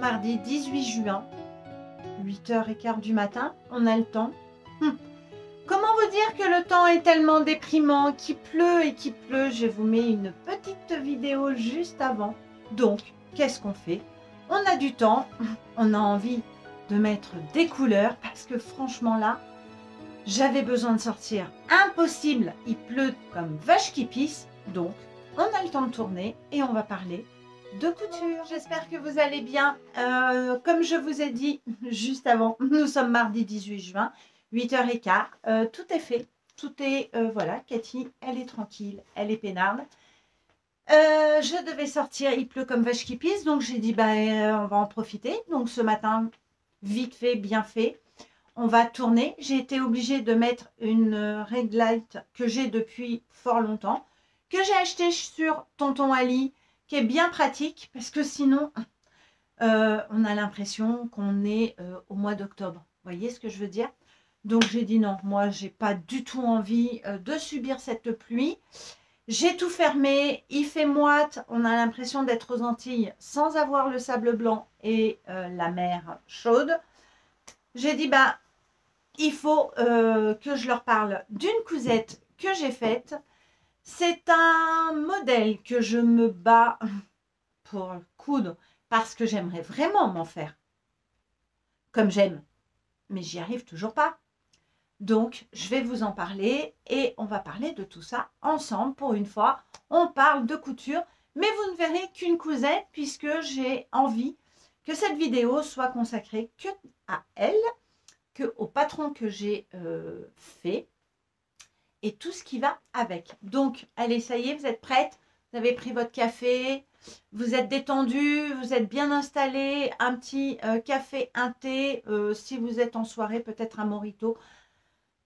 mardi 18 juin, 8h15 du matin, on a le temps. Comment vous dire que le temps est tellement déprimant, qu'il pleut et qu'il pleut. Je vous mets une petite vidéo juste avant. Donc, qu'est-ce qu'on fait? On a du temps, on a envie de mettre des couleurs parce que franchement là, j'avais besoin de sortir. Impossible, il pleut comme vache qui pisse. Donc, on a le temps de tourner et on va parler de couture. J'espère que vous allez bien. Comme je vous ai dit juste avant, nous sommes mardi 18 juin, 8h15. Tout est fait. Tout est, voilà, Cathy, elle est tranquille, elle est peinarde. Je devais sortir, il pleut comme vache qui pisse, donc j'ai dit, bah, on va en profiter. Donc ce matin, vite fait, bien fait, on va tourner. J'ai été obligée de mettre une red light que j'ai depuis fort longtemps, que j'ai acheté sur Tonton Ali, qui est bien pratique, parce que sinon, on a l'impression qu'on est au mois d'octobre. Vous voyez ce que je veux dire? Donc j'ai dit non, moi j'ai pas du tout envie de subir cette pluie. J'ai tout fermé, il fait moite, on a l'impression d'être aux Antilles sans avoir le sable blanc et la mer chaude. J'ai dit bah il faut que je leur parle d'une cousette que j'ai faite. C'est un modèle que je me bats pour coudre parce que j'aimerais vraiment m'en faire comme j'aime, mais j'y arrive toujours pas. Donc, je vais vous en parler et on va parler de tout ça ensemble. Pour une fois, on parle de couture, mais vous ne verrez qu'une cousette puisque j'ai envie que cette vidéo soit consacrée que à elle, que au patron que j'ai fait et tout ce qui va avec. Donc, allez, ça y est, vous êtes prêtes? Vous avez pris votre café, vous êtes détendu, vous êtes bien installé, un petit café, un thé, si vous êtes en soirée, peut-être un mojito.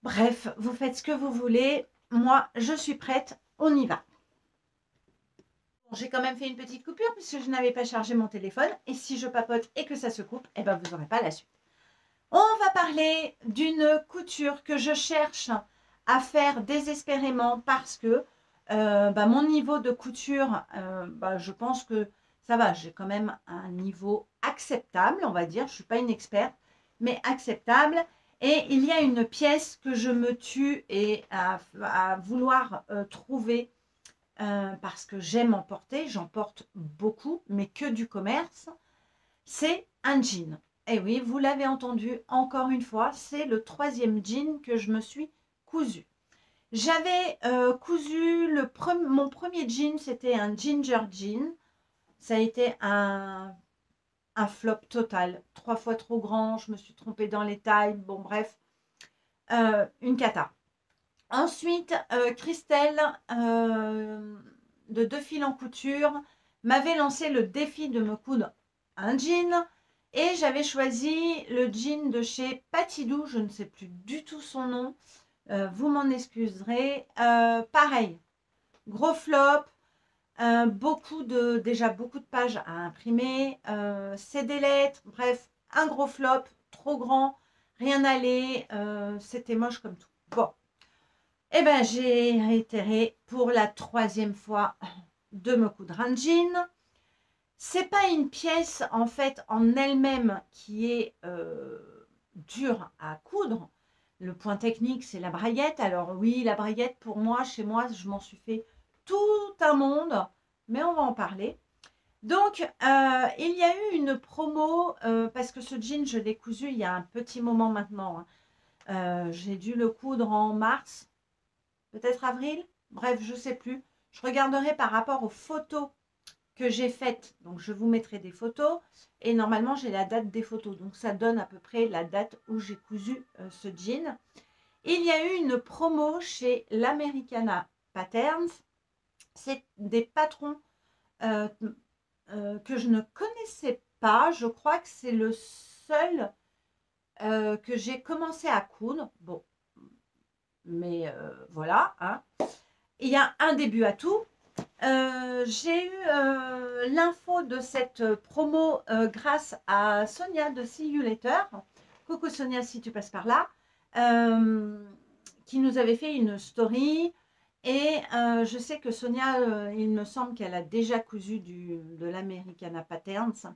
Bref, vous faites ce que vous voulez. Moi, je suis prête. On y va. Bon, j'ai quand même fait une petite coupure puisque je n'avais pas chargé mon téléphone. Et si je papote et que ça se coupe, eh ben, vous n'aurez pas la suite. On va parler d'une couture que je cherche à faire désespérément parce que mon niveau de couture, je pense que ça va. J'ai quand même un niveau acceptable, on va dire. Je ne suis pas une experte, mais acceptable. Et il y a une pièce que je me tue et à vouloir trouver parce que j'aime en porter. J'en porte beaucoup, mais que du commerce. C'est un jean. Et oui, vous l'avez entendu encore une fois, c'est le 3e jean que je me suis cousu. J'avais cousu mon premier jean, c'était un ginger jean. Ça a été un flop total. 3 fois trop grand, je me suis trompée dans les tailles. Bon, bref, une cata. Ensuite, Christelle, de Deux Fils en Couture, m'avait lancé le défi de me coudre un jean. Et j'avais choisi le jean de chez Patidou, je ne sais plus du tout son nom. Vous m'en excuserez. Pareil, gros flop. Déjà beaucoup de pages à imprimer, c'est des lettres, bref, un gros flop, trop grand, rien n'allait, c'était moche comme tout. Bon, et ben j'ai réitéré pour la 3e fois de me coudre un jean. C'est pas une pièce en fait en elle-même qui est dure à coudre. Le point technique, c'est la braguette. Alors oui, la braguette, pour moi, chez moi, je m'en suis fait tout un monde, mais on va en parler. Donc, il y a eu une promo, parce que ce jean, je l'ai cousu il y a un petit moment maintenant. J'ai dû le coudre en mars, peut-être avril, bref, je ne sais plus. Je regarderai par rapport aux photos que j'ai faites. Donc, je vous mettrai des photos. Et normalement, j'ai la date des photos. Donc, ça donne à peu près la date où j'ai cousu ce jean. Il y a eu une promo chez l'Americana Patterns. C'est des patrons que je ne connaissais pas. Je crois que c'est le seul que j'ai commencé à coudre. Bon, mais voilà. Hein. Il y a un début à tout. J'ai eu l'info de cette promo grâce à Sonia de See You Later. Coucou Sonia, si tu passes par là. Qui nous avait fait une story. Et je sais que Sonia, il me semble qu'elle a déjà cousu de l'Americana Patterns.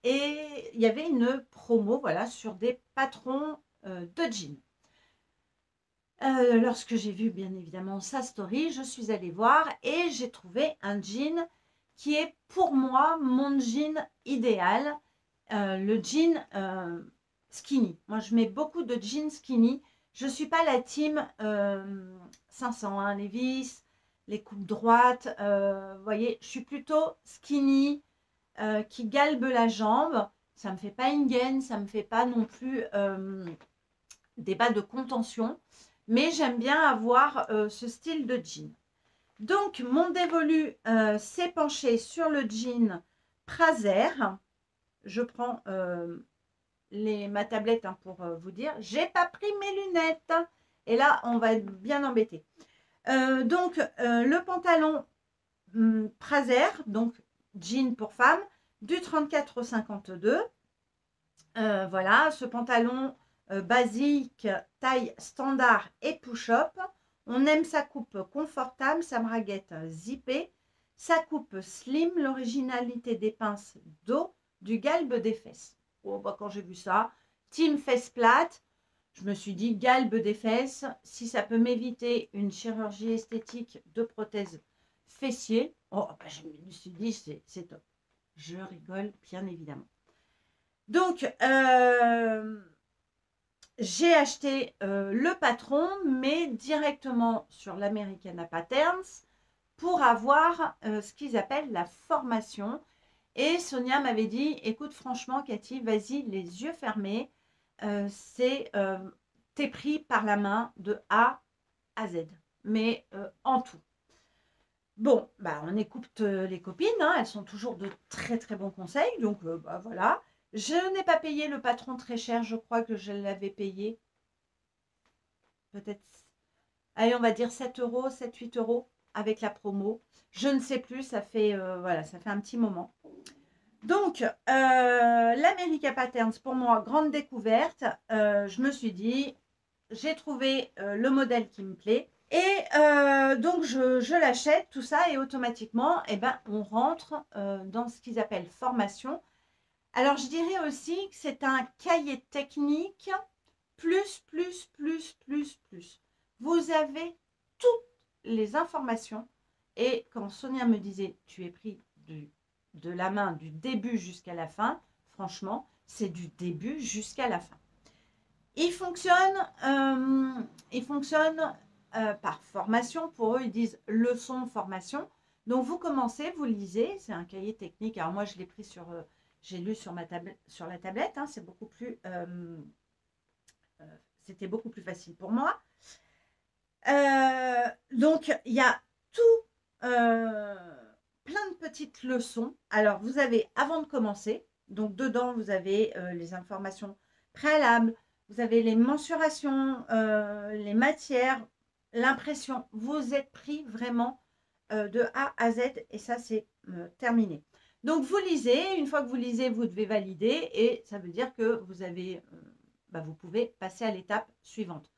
Et il y avait une promo, voilà, sur des patrons de jeans. Lorsque j'ai vu bien évidemment sa story, je suis allée voir et j'ai trouvé un jean qui est pour moi mon jean idéal, le jean skinny. Moi je mets beaucoup de jeans skinny. Je ne suis pas la team 501 Levi's, les coupes droites. Vous voyez, je suis plutôt skinny, qui galbe la jambe. Ça ne me fait pas une gaine, ça ne me fait pas non plus des bas de contention. Mais j'aime bien avoir ce style de jean. Donc, mon dévolu s'est penché sur le jean Prazer. Je prends ma tablette pour vous dire. J'ai pas pris mes lunettes. Et là, on va être bien embêté. Donc, le pantalon Prazer, donc jean pour femme, du 34 au 52. Voilà, ce pantalon basique, taille standard et push-up. On aime sa coupe confortable, sa braguette zippée, sa coupe slim, l'originalité des pinces dos, du galbe des fesses. Oh, bah, quand j'ai vu ça, team fesses plates, je me suis dit galbe des fesses, si ça peut m'éviter une chirurgie esthétique de prothèse fessier, oh, bah, je me suis dit c'est top. Je rigole bien évidemment. Donc, j'ai acheté le patron, mais directement sur l'Americana Patterns pour avoir ce qu'ils appellent la formation. Et Sonia m'avait dit, écoute, franchement, Cathy, vas-y, les yeux fermés. T'es pris par la main de A à Z, mais en tout. Bon, bah, on écoute les copines, hein, elles sont toujours de très très bons conseils, donc bah, voilà. Je n'ai pas payé le patron très cher, je crois que je l'avais payé peut-être, allez, on va dire 7 euros, 7-8 euros avec la promo. Je ne sais plus, ça fait, voilà, ça fait un petit moment. Donc, l'America Patterns, pour moi, grande découverte. Je me suis dit, j'ai trouvé le modèle qui me plaît. Et donc, je l'achète, tout ça, et automatiquement, eh ben, on rentre dans ce qu'ils appellent formation. Alors, je dirais aussi que c'est un cahier technique plus. Vous avez toutes les informations. Et quand Sonia me disait, tu es pris de la main du début jusqu'à la fin, franchement, c'est du début jusqu'à la fin. Il fonctionne par formation. Pour eux, ils disent leçon, formation. Donc, vous commencez, vous lisez. C'est un cahier technique. Alors, moi, je l'ai pris j'ai lu sur la tablette. Hein, c'est beaucoup plus... c'était beaucoup plus facile pour moi. Donc, il y a tout, plein de petites leçons. Alors, vous avez, avant de commencer, donc dedans, vous avez les informations préalables, vous avez les mensurations, les matières, l'impression. Vous êtes pris vraiment de A à Z et ça, c'est terminé. Donc, vous lisez. Une fois que vous lisez, vous devez valider et ça veut dire que vous avez, vous pouvez passer à l'étape suivante.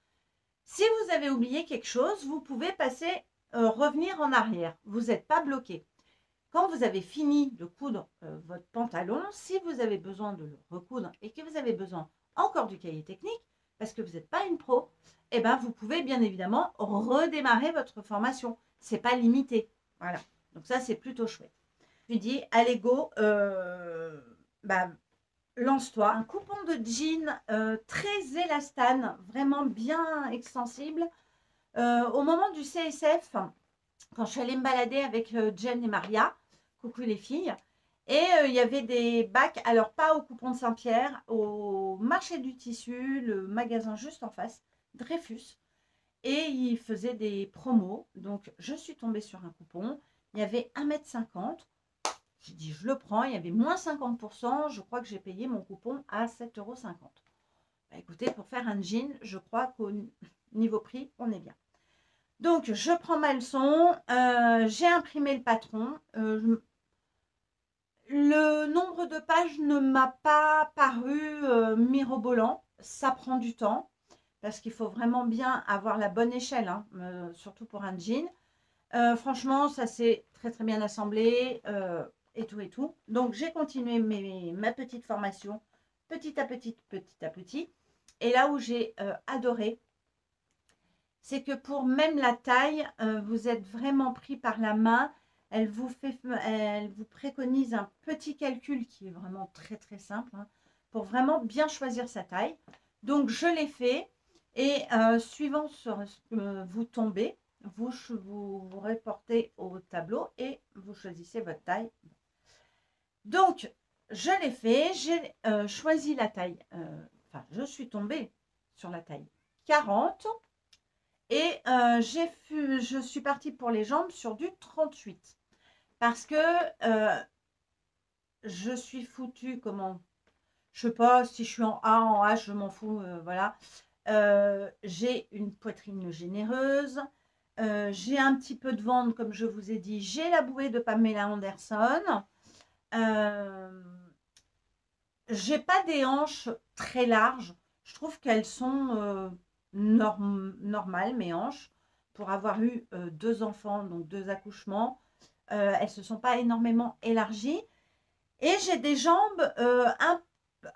Si vous avez oublié quelque chose, vous pouvez revenir en arrière. Vous n'êtes pas bloqué. Quand vous avez fini de coudre votre pantalon, si vous avez besoin de le recoudre et que vous avez besoin encore du cahier technique, parce que vous n'êtes pas une pro, eh ben vous pouvez bien évidemment redémarrer votre formation. Ce n'est pas limité. Voilà. Donc ça, c'est plutôt chouette. Je lui dis, allez go, lance-toi. Un coupon de jean très élastane, vraiment bien extensible. Au moment du CSF, quand je suis allée me balader avec Jen et Maria, coucou les filles, et il y avait des bacs, alors pas au coupon de Saint-Pierre, au marché du tissu, le magasin juste en face, Dreyfus, et ils faisaient des promos. Donc je suis tombée sur un coupon, il y avait 1,50 m. J'ai dit, je le prends. Il y avait moins 50%. Je crois que j'ai payé mon coupon à 7,50 €. Écoutez, pour faire un jean, je crois qu'au niveau prix, on est bien. Donc, je prends ma leçon. J'ai imprimé le patron. Le nombre de pages ne m'a pas paru mirobolant. Ça prend du temps parce qu'il faut vraiment bien avoir la bonne échelle, hein, surtout pour un jean. Franchement, ça s'est très très bien assemblé. et tout et tout. Donc, j'ai continué ma petite formation petit à petit, petit à petit. Et là où j'ai adoré, c'est que pour même la taille, vous êtes vraiment pris par la main. Elle vous préconise un petit calcul qui est vraiment très très simple hein, pour vraiment bien choisir sa taille. Donc je l'ai fait et suivant ce que vous tombez, vous reportez au tableau et vous choisissez votre taille. Donc je l'ai fait, j'ai choisi la taille, enfin je suis tombée sur la taille 40. Et je suis partie pour les jambes sur du 38. Parce que je suis foutue, comment, je sais pas si je suis en A, en H, je m'en fous, voilà. J'ai une poitrine généreuse. J'ai un petit peu de ventre, comme je vous ai dit. J'ai la bouée de Pamela Anderson. J'ai pas des hanches très larges. Je trouve qu'elles sont normales, mes hanches. Pour avoir eu 2 enfants, donc 2 accouchements, elles ne se sont pas énormément élargies. Et j'ai des jambes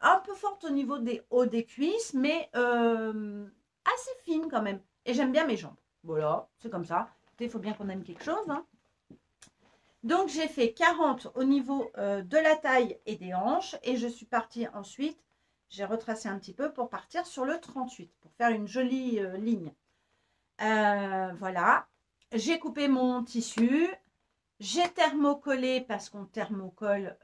un peu fortes au niveau des hauts des cuisses, mais assez fines quand même. Et j'aime bien mes jambes. Voilà, c'est comme ça. Il faut bien qu'on aime quelque chose. Hein. Donc, j'ai fait 40 au niveau de la taille et des hanches. Et je suis partie ensuite, j'ai retracé un petit peu pour partir sur le 38, pour faire une jolie ligne. Voilà. J'ai coupé mon tissu. J'ai thermocollé parce qu'on thermocole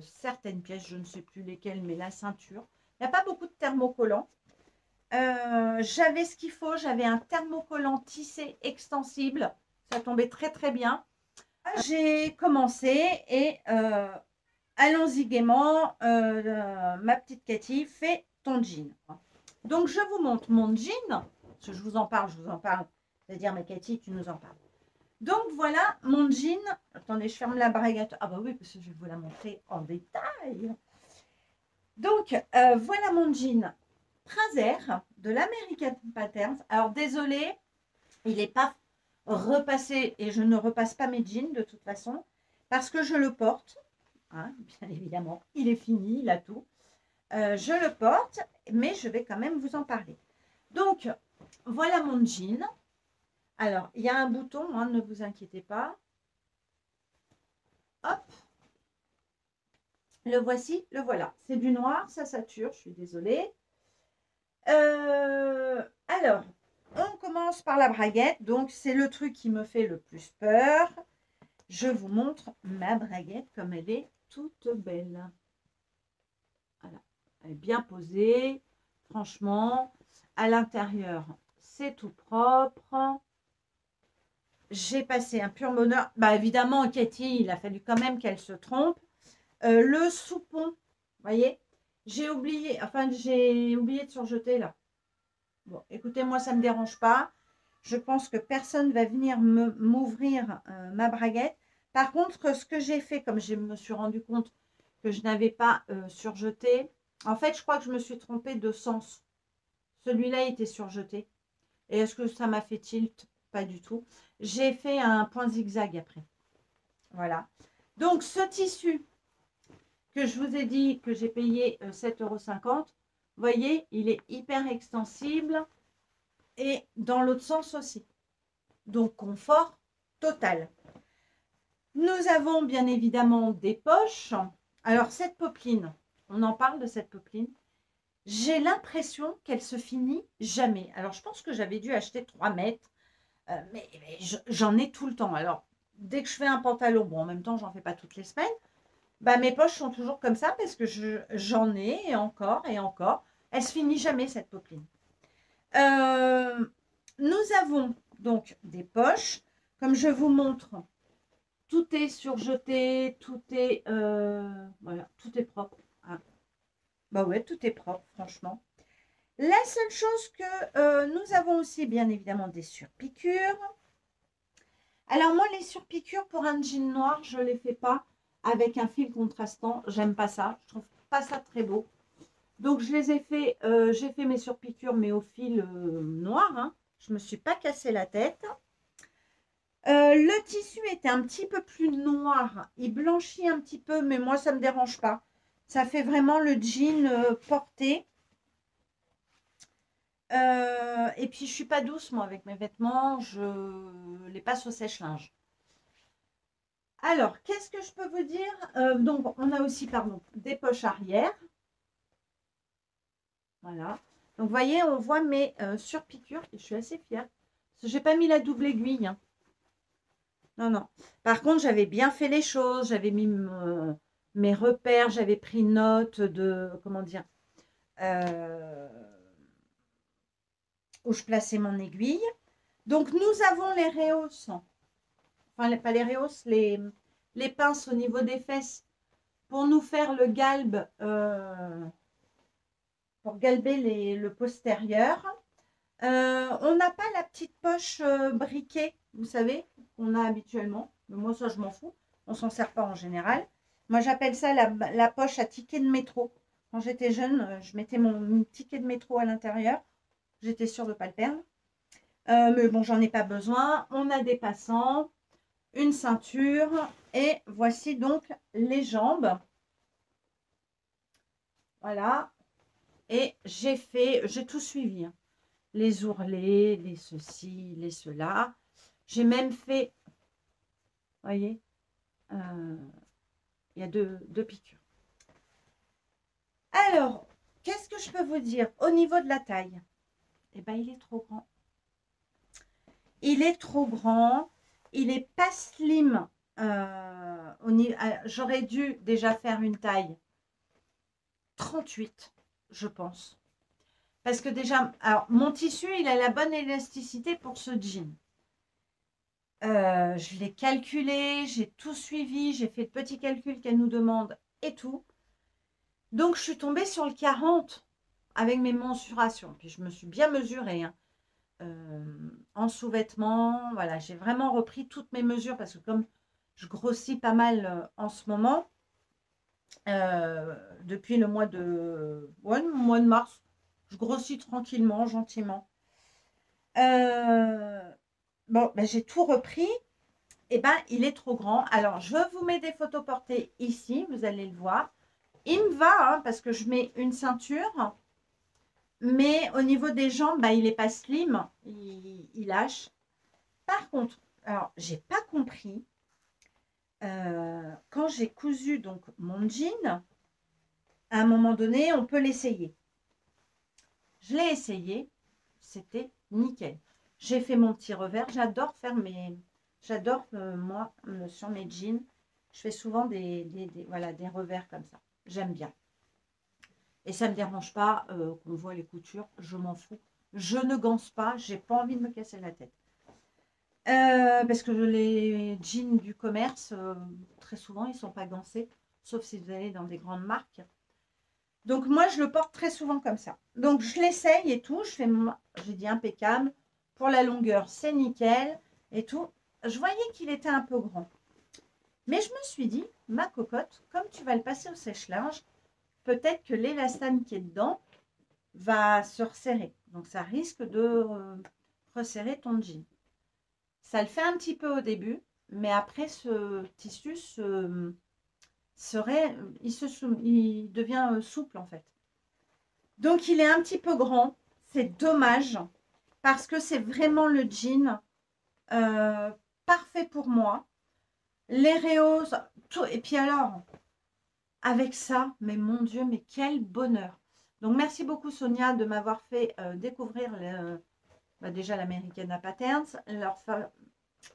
certaines pièces, je ne sais plus lesquelles, mais la ceinture. Il n'y a pas beaucoup de thermocollants. J'avais ce qu'il faut. J'avais un thermocollant tissé extensible. Ça tombait très très bien. J'ai commencé et allons-y gaiement, ma petite Cathy, fais ton jean. Donc, je vous montre mon jean. Parce que je vous en parle. C'est-à-dire, mais Cathy, tu nous en parles. Donc, voilà mon jean. Attendez, je ferme la braguette. Ah bah oui, parce que je vais vous la montrer en détail. Donc, voilà mon jean Prince de l'American Patterns. Alors, désolé, il n'est pas repassé et je ne repasse pas mes jeans de toute façon parce que je le porte. Hein, bien évidemment, il est fini, il a tout. Je le porte, mais je vais quand même vous en parler. Donc, voilà mon jean. Alors, il y a un bouton, hein, ne vous inquiétez pas. Hop. Le voici, le voilà. C'est du noir, ça sature, je suis désolée. Alors, on commence par la braguette. Donc, c'est le truc qui me fait le plus peur. Je vous montre ma braguette comme elle est toute belle. Voilà, elle est bien posée. Franchement, à l'intérieur, c'est tout propre. J'ai passé un pur bonheur. Bah évidemment, Cathy, il a fallu quand même qu'elle se trompe. Le soupon, vous voyez, j'ai oublié de surjeter là. Bon, écoutez, moi, ça ne me dérange pas. Je pense que personne va venir m'ouvrir ma braguette. Par contre, ce que j'ai fait, comme je me suis rendu compte que je n'avais pas surjeté, en fait, je crois que je me suis trompée de sens. Celui-là était surjeté. Et est-ce que ça m'a fait tilt? Pas du tout. J'ai fait un point zigzag après. Voilà. Donc, ce tissu que je vous ai dit que j'ai payé 7,50 €, vous voyez, il est hyper extensible. Et dans l'autre sens aussi. Donc, confort total. Nous avons bien évidemment des poches. Alors, cette popeline, on en parle de cette popeline. J'ai l'impression qu'elle se finit jamais. Alors, je pense que j'avais dû acheter 3 mètres. Mais j'en ai tout le temps. Alors, dès que je fais un pantalon, bon, en même temps, j'en fais pas toutes les semaines. Bah, mes poches sont toujours comme ça parce que j'en ai et encore et encore. Elle se finit jamais, cette popeline. Nous avons donc des poches. Comme je vous montre, tout est surjeté, tout est voilà, tout est propre. Hein. Bah ouais, tout est propre, franchement. La seule chose que nous avons aussi, bien évidemment, des surpiqûres. Alors moi, les surpiqûres pour un jean noir, je ne les fais pas avec un fil contrastant. J'aime pas ça. Je trouve pas ça très beau. Donc, je les ai fait, j'ai fait mes surpiqûres, mais au fil noir. Hein. Je ne me suis pas cassé la tête. Le tissu était un petit peu plus noir. Il blanchit un petit peu, mais moi, ça ne me dérange pas. Ça fait vraiment le jean porté. Et puis, je suis pas douce, moi, avec mes vêtements. Je les passe au sèche-linge. Alors, qu'est-ce que je peux vous dire? Donc, on a aussi, pardon, des poches arrière. Voilà. Donc, vous voyez, on voit mes surpiqûres. Et je suis assez fière. Parce que j'ai pas mis la double aiguille, hein. Non, non. Par contre, j'avais bien fait les choses. J'avais mis mes repères. J'avais pris note de, comment dire, euh, où je plaçais mon aiguille. Donc, nous avons les rehausses. Enfin, pas les rehausses, les pinces au niveau des fesses pour nous faire le galbe, pour galber le postérieur. On n'a pas la petite poche briquet, vous savez, qu'on a habituellement. Mais moi, ça, je m'en fous. On s'en sert pas en général. Moi, j'appelle ça la poche à ticket de métro. Quand j'étais jeune, je mettais mon ticket de métro à l'intérieur. J'étais sûre de ne pas le perdre. Mais bon, j'en ai pas besoin. On a des passants, une ceinture. Et voici donc les jambes. Voilà. Et j'ai tout suivi, hein. Les ourlets, les ceci, les cela. J'ai même fait, vous voyez, il y a deux piqûres. Alors, qu'est-ce que je peux vous dire au niveau de la taille? Eh bien, il est trop grand. Il est trop grand. Il n'est pas slim. J'aurais dû déjà faire une taille 38, je pense. Parce que déjà, alors, mon tissu, il a la bonne élasticité pour ce jean. Je l'ai calculé, j'ai tout suivi, j'ai fait le petit calcul qu'elle nous demande et tout. Donc, je suis tombée sur le 40 avec mes mensurations. Puis, je me suis bien mesurée, hein. En sous-vêtements, voilà, j'ai vraiment repris toutes mes mesures parce que comme je grossis pas mal en ce moment, depuis le mois de mars, je grossis tranquillement, gentiment. Bon, ben, j'ai tout repris. Eh ben, il est trop grand. Alors, je vous mets des photos portées ici, vous allez le voir. Il me va, hein, parce que je mets une ceinture, mais au niveau des jambes, ben, il n'est pas slim, il lâche. Par contre, alors, j'ai pas compris, quand j'ai cousu donc mon jean, à un moment donné, on peut l'essayer. Je l'ai essayé, c'était nickel. J'ai fait mon petit revers, j'adore faire moi, sur mes jeans, je fais souvent voilà, des revers comme ça. J'aime bien. Et ça ne me dérange pas qu'on voit les coutures, je m'en fous. Je ne ganse pas, j'ai pas envie de me casser la tête. Parce que les jeans du commerce, très souvent, ils ne sont pas gancés, sauf si vous allez dans des grandes marques. Donc moi, je le porte très souvent comme ça. Donc je l'essaye et tout, j'ai dit impeccable. Pour la longueur, c'est nickel et tout. Je voyais qu'il était un peu grand. Mais je me suis dit, ma cocotte, comme tu vas le passer au sèche-linge, peut-être que l'élastane qui est dedans va se resserrer. Donc ça risque de resserrer ton jean. Ça le fait un petit peu au début, mais après ce tissu il devient souple en fait. Donc il est un petit peu grand, c'est dommage parce que c'est vraiment le jean parfait pour moi. Les rehauses, tout. Et puis alors, avec ça, mais mon Dieu, mais quel bonheur. Donc merci beaucoup Sonia de m'avoir fait découvrir déjà l'American Patterns, leur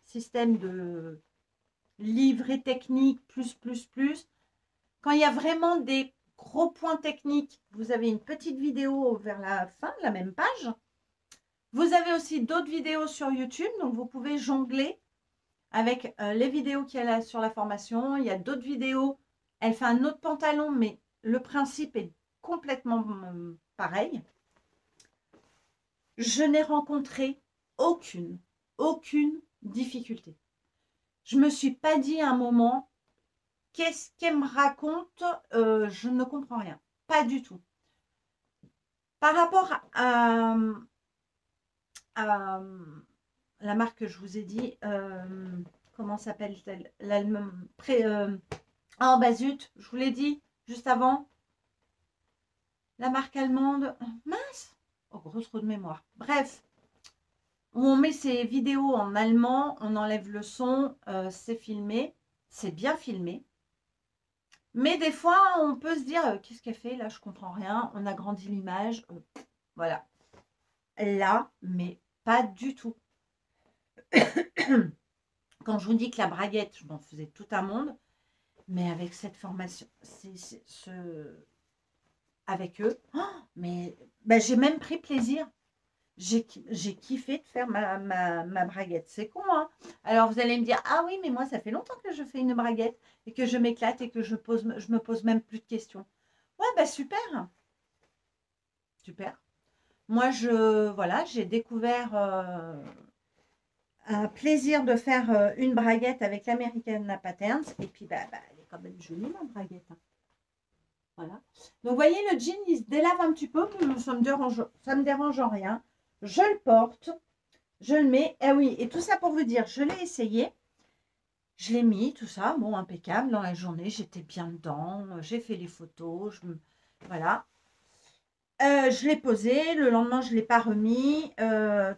système de livret technique plus. Quand il y a vraiment des gros points techniques, vous avez une petite vidéo vers la fin de la même page. Vous avez aussi d'autres vidéos sur YouTube, donc vous pouvez jongler avec les vidéos qu'il y a là sur la formation. Il y a d'autres vidéos. Elle fait un autre pantalon, mais le principe est complètement pareil. Je n'ai rencontré aucune difficulté. Je ne me suis pas dit à un moment, qu'est-ce qu'elle me raconte? Je ne comprends rien. Pas du tout. Par rapport à la marque que je vous ai dit, comment s'appelle-t-elle? Oh, bah zut, je vous l'ai dit juste avant. La marque allemande. Mince! Oh, gros trou de mémoire. Bref, où on met ses vidéos en allemand, on enlève le son, c'est filmé, c'est bien filmé. Mais des fois, on peut se dire, qu'est-ce qu'elle fait là? Je comprends rien. On agrandit l'image. Voilà. Là, mais pas du tout. Quand je vous dis que la braguette, je m'en faisais tout un monde, mais avec cette formation, avec eux, oh, mais ben, j'ai même pris plaisir. J'ai kiffé de faire ma braguette. C'est con, hein? Alors, vous allez me dire, ah oui, mais moi, ça fait longtemps que je fais une braguette et que je m'éclate et que je me pose même plus de questions. Ouais, bah super. Super. Moi, voilà, j'ai découvert un plaisir de faire une braguette avec l'American Patterns. Et puis, bah, elle est quand même jolie, ma braguette, hein. Voilà. Donc, vous voyez, le jean, il se délave un petit peu. Ça me dérange en rien. Je le porte. Je le mets. Ah oui, et tout ça pour vous dire, je l'ai essayé. Je l'ai mis, tout ça. Bon, impeccable. Dans la journée, j'étais bien dedans. J'ai fait les photos. Voilà. Je l'ai posé. Le lendemain, je ne l'ai pas remis.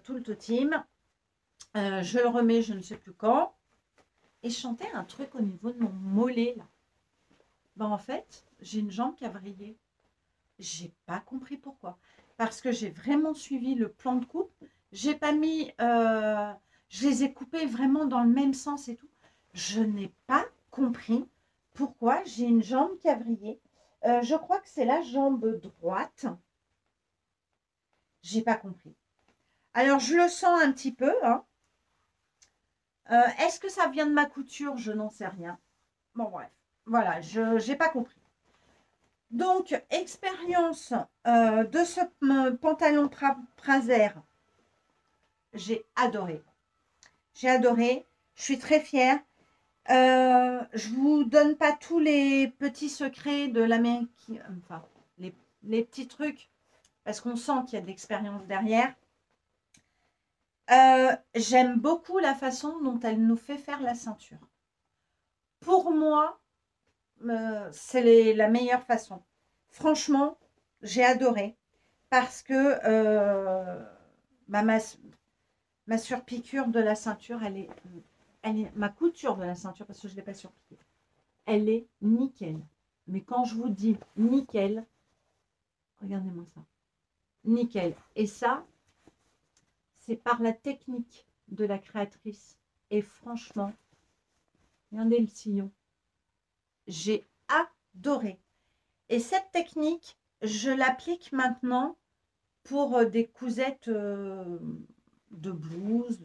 Tout le totim. Je le remets, je ne sais plus quand. Et je sentais un truc au niveau de mon mollet, là. Ben, en fait, j'ai une jambe qui a vrillé. J'ai pas compris pourquoi. Parce que j'ai vraiment suivi le plan de coupe. J'ai pas mis... je les ai coupés vraiment dans le même sens et tout. Je n'ai pas compris pourquoi j'ai une jambe qui a vrillé. Je crois que c'est la jambe droite. J'ai pas compris. Alors, je le sens un petit peu, hein. Est-ce que ça vient de ma couture? Je n'en sais rien. Bon, bref. Voilà, je n'ai pas compris. Donc, expérience de ce pantalon Prazer. J'ai adoré. J'ai adoré. Je suis très fière. Je vous donne pas tous les petits secrets de l'Amérique, enfin, les petits trucs, parce qu'on sent qu'il y a de l'expérience derrière. J'aime beaucoup la façon dont elle nous fait faire la ceinture. Pour moi, c'est la meilleure façon. Franchement, j'ai adoré parce que ma surpiqûre de la ceinture, ma couture de la ceinture, parce que je ne l'ai pas surpiquée, elle est nickel. Mais quand je vous dis nickel, regardez-moi ça. Nickel. Et ça, c'est par la technique de la créatrice. Et franchement, regardez le sillon. J'ai adoré. Et cette technique, je l'applique maintenant pour des cousettes de blouse,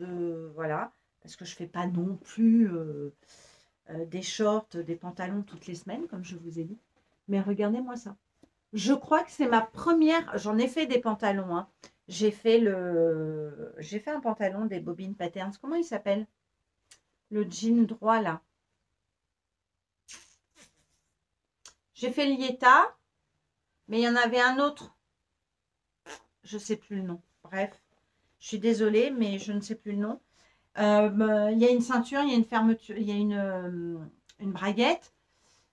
voilà, parce que je ne fais pas non plus des shorts, des pantalons toutes les semaines, comme je vous ai dit. Mais regardez-moi ça. Je crois que c'est ma première, j'en ai fait des pantalons, hein. J'ai fait un pantalon des Bobine Patterns. Comment il s'appelle? Le jean droit, là. J'ai fait l'Ieta, mais il y en avait un autre. Je ne sais plus le nom. Bref, je suis désolée, mais je ne sais plus le nom. Il y a une ceinture, il y a une fermeture, il y a une braguette.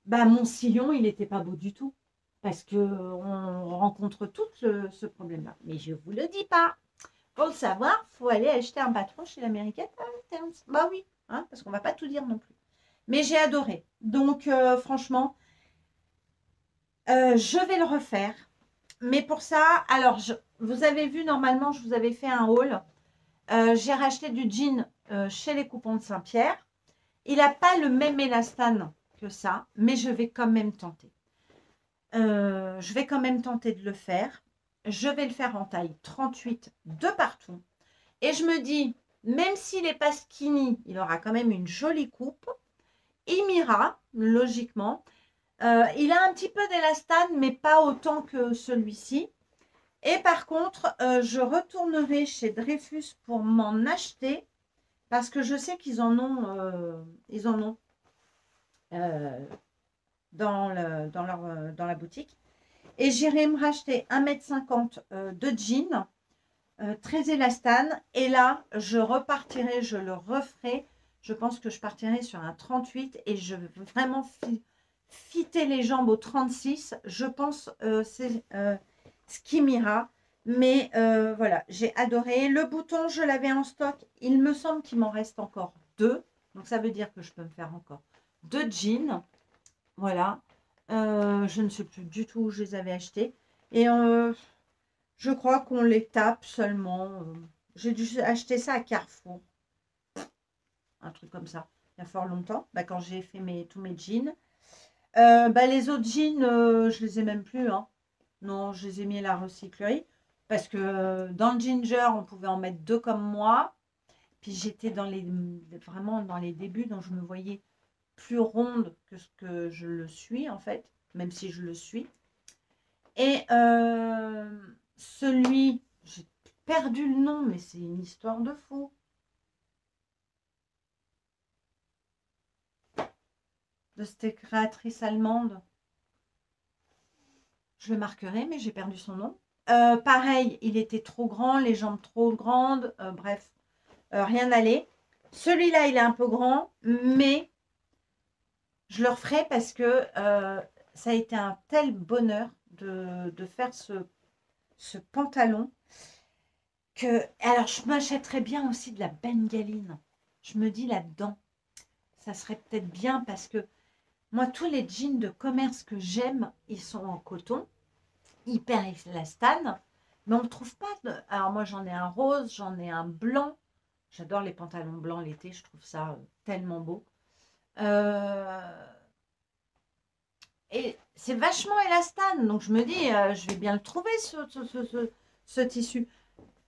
Bah, mon sillon, il n'était pas beau du tout. Parce qu'on rencontre tout ce problème-là. Mais je ne vous le dis pas. Pour le savoir, il faut aller acheter un patron chez l'American Patterns. Bah oui, hein, parce qu'on ne va pas tout dire non plus. Mais j'ai adoré. Donc, franchement, je vais le refaire. Mais pour ça, alors, vous avez vu, normalement, je vous avais fait un haul. J'ai racheté du jean chez les Coupons de Saint-Pierre. Il n'a pas le même élastane que ça, mais je vais quand même tenter. Je vais quand même tenter de le faire. Je vais le faire en taille 38 de partout. Et je me dis, même s'il n'est pas skinny, il aura quand même une jolie coupe. Il m'ira, logiquement. Il a un petit peu d'élastane, mais pas autant que celui-ci. Et par contre, je retournerai chez Dreyfus pour m'en acheter parce que je sais qu'ils en ont, dans la boutique. Et j'irai me racheter 1,50 m de jean très élastane. Et là, je repartirai, je le referai. Je pense que je partirai sur un 38 et je vais vraiment fitter les jambes au 36. Je pense c'est ce qui m'ira. Mais voilà, j'ai adoré. Le bouton, je l'avais en stock. Il me semble qu'il m'en reste encore 2. Donc, ça veut dire que je peux me faire encore 2 jeans. Voilà. Je ne sais plus du tout où je les avais achetés. Et je crois qu'on les tape seulement. J'ai dû acheter ça à Carrefour. Un truc comme ça. Il y a fort longtemps. Bah, quand j'ai fait tous mes jeans. Bah, les autres jeans, je les ai même plus. Hein. Non, je les ai mis à la recyclerie. Parce que dans le ginger, on pouvait en mettre 2 comme moi. Puis j'étais vraiment dans les débuts, donc je me voyais plus ronde que ce que je le suis, en fait. Même si je le suis. Et celui, j'ai perdu le nom, mais c'est une histoire de fou. De cette créatrice allemande. Je le marquerai, mais j'ai perdu son nom. Pareil, il était trop grand, les jambes trop grandes, bref, rien n'allait. Celui-là, il est un peu grand, mais je le referai parce que ça a été un tel bonheur de faire ce pantalon que... Alors, je m'achèterais bien aussi de la bengaline. Je me dis là-dedans, ça serait peut-être bien parce que moi, tous les jeans de commerce que j'aime, ils sont en coton, hyper élastane, mais on ne trouve pas de... Alors moi, j'en ai un rose, j'en ai un blanc. J'adore les pantalons blancs l'été, je trouve ça tellement beau. Et c'est vachement élastane, donc je me dis, je vais bien le trouver, ce tissu.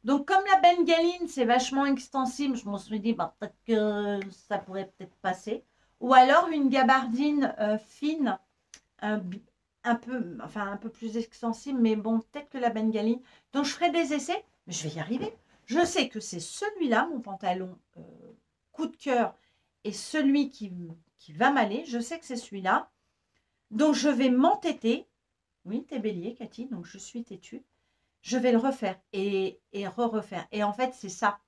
Donc, comme la bengaline, c'est vachement extensible, je me suis dit, bah, peut-être que ça pourrait peut-être passer. Ou alors une gabardine fine, un peu plus extensible, mais bon, peut-être que la bengaline. Donc, je ferai des essais, mais je vais y arriver. Je sais que c'est celui-là, mon pantalon coup de cœur, et celui qui va m'aller. Je sais que c'est celui-là. Donc, je vais m'entêter. Oui, t'es bélier, Cathy, donc je suis têtue. Je vais le refaire et refaire. Et en fait, c'est ça.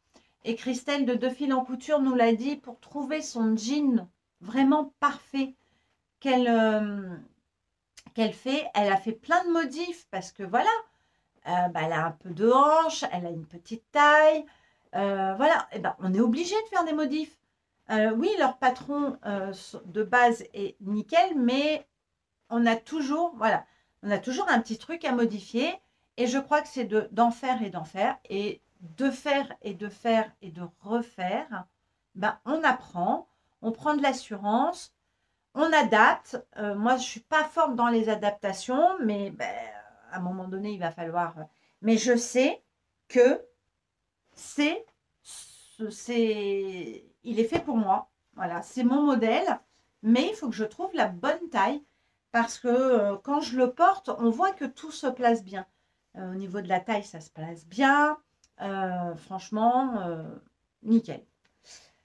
Et Christelle de Deux Fils en Couture nous l'a dit, pour trouver son jean vraiment parfait qu'elle fait, elle a fait plein de modifs parce que voilà, bah, elle a un peu de hanche, elle a une petite taille. Voilà, et ben, on est obligé de faire des modifs. Oui, leur patron de base est nickel, mais on a toujours, voilà, on a toujours un petit truc à modifier. Et je crois que c'est d'en faire et d'en faire. Et de faire et de faire et de refaire. Ben, on apprend, on prend de l'assurance, on adapte. Moi, je ne suis pas forte dans les adaptations, mais ben, à un moment donné, il va falloir. Mais je sais que il est fait pour moi. Voilà, c'est mon modèle. Mais il faut que je trouve la bonne taille. Parce que quand je le porte, on voit que tout se place bien. Au niveau de la taille, ça se place bien. Franchement, nickel.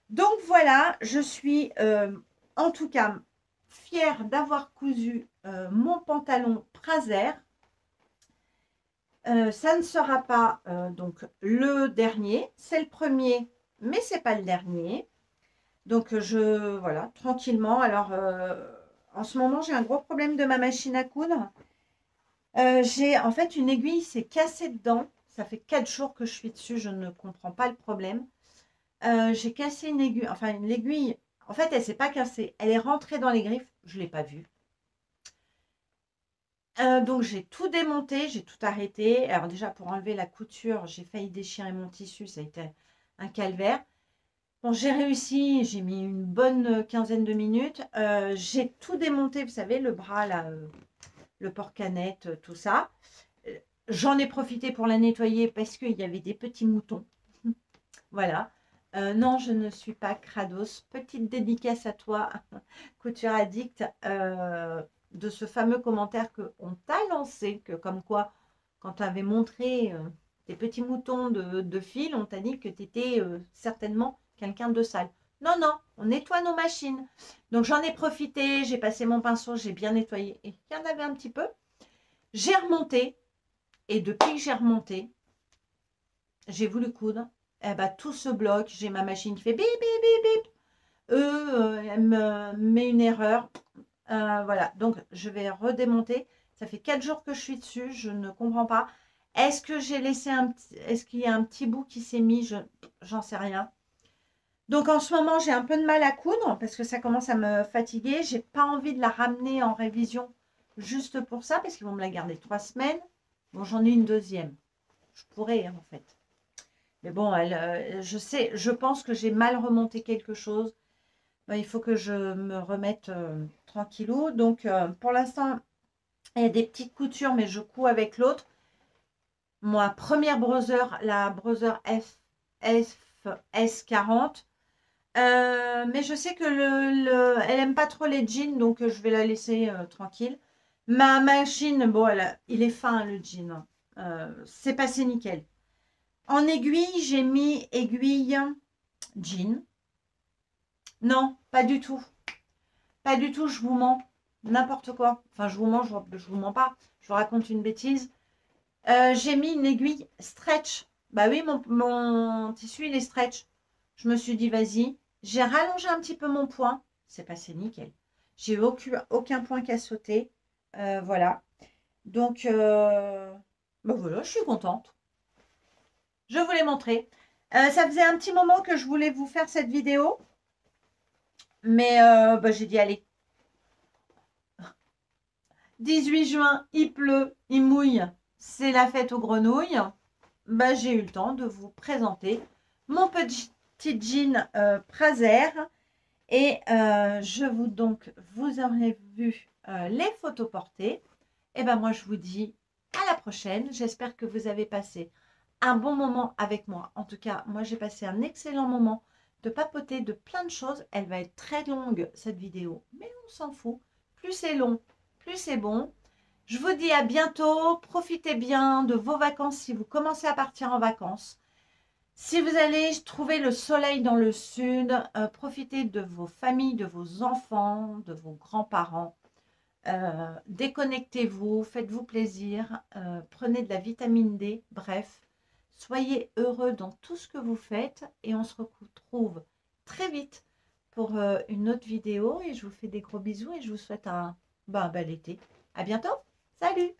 Donc voilà, je suis en tout cas fière d'avoir cousu mon pantalon Prazer. Ça ne sera pas donc le dernier. C'est le premier, mais c'est pas le dernier. Donc voilà, tranquillement. Alors en ce moment, j'ai un gros problème de ma machine à coudre. J'ai en fait une aiguille s'est cassée dedans. Ça fait 4 jours que je suis dessus, je ne comprends pas le problème. J'ai cassé une aiguille, enfin l'aiguille, en fait elle s'est pas cassée, elle est rentrée dans les griffes, je ne l'ai pas vue. Donc j'ai tout démonté, j'ai tout arrêté. Alors déjà pour enlever la couture, j'ai failli déchirer mon tissu, ça a été un calvaire. Bon, j'ai réussi, j'ai mis une bonne quinzaine de minutes. J'ai tout démonté, vous savez, le bras là, le porte-canette, tout ça. J'en ai profité pour la nettoyer parce qu'il y avait des petits moutons. Voilà. Non, je ne suis pas crados. Petite dédicace à toi, Couture Addict, de ce fameux commentaire qu'on t'a lancé, que comme quoi, quand tu avais montré tes petits moutons de fil, on t'a dit que tu étais certainement quelqu'un de sale. Non, non, on nettoie nos machines. Donc j'en ai profité, j'ai passé mon pinceau, j'ai bien nettoyé. Et il y en avait un petit peu. J'ai remonté. Et depuis que j'ai remonté, j'ai voulu coudre. Eh ben, tout se bloque. J'ai ma machine qui fait bip, bip, bip, bip. Elle me met une erreur. Voilà, donc je vais redémonter. Ça fait 4 jours que je suis dessus. Je ne comprends pas. Est-ce que j'ai laissé un petit... Est-ce qu'il y a un petit bout qui s'est mis? J'en sais rien. Donc en ce moment, j'ai un peu de mal à coudre parce que ça commence à me fatiguer. J'ai pas envie de la ramener en révision juste pour ça parce qu'ils vont me la garder 3 semaines. Bon, j'en ai une deuxième. Je pourrais, hein, en fait. Mais bon, je sais, je pense que j'ai mal remonté quelque chose. Ben, il faut que je me remette tranquillou. Donc, pour l'instant, il y a des petites coutures, mais je couds avec l'autre. Moi, première brother, la brother S40. Mais je sais que elle aime pas trop les jeans, donc je vais la laisser tranquille. Ma machine, bon, il est fin le jean. C'est passé nickel. En aiguille, j'ai mis aiguille jean. Non, pas du tout. Pas du tout, je vous mens. N'importe quoi. Enfin, je vous mens, je vous mens pas. Je vous raconte une bêtise. J'ai mis une aiguille stretch. Bah oui, mon tissu, il est stretch. Je me suis dit, vas-y. J'ai rallongé un petit peu mon point. C'est passé nickel. J'ai eu aucun point qu'à sauter. Voilà. Donc, bah voilà, je suis contente. Je vous l'ai montré. Ça faisait un petit moment que je voulais vous faire cette vidéo. Mais bah, j'ai dit, allez. 18 juin, il pleut, il mouille. C'est la fête aux grenouilles. Bah, j'ai eu le temps de vous présenter mon petit jean Prazer. Et vous aurez vu les photos portées. Et ben moi, je vous dis à la prochaine. J'espère que vous avez passé un bon moment avec moi. En tout cas, moi, j'ai passé un excellent moment de papoter de plein de choses. Elle va être très longue, cette vidéo, mais on s'en fout. Plus c'est long, plus c'est bon. Je vous dis à bientôt. Profitez bien de vos vacances si vous commencez à partir en vacances. Si vous allez trouver le soleil dans le sud, profitez de vos familles, de vos enfants, de vos grands-parents. Déconnectez-vous, faites-vous plaisir, prenez de la vitamine D, bref, soyez heureux dans tout ce que vous faites et on se retrouve très vite pour une autre vidéo et je vous fais des gros bisous et je vous souhaite un bel été. À bientôt, salut!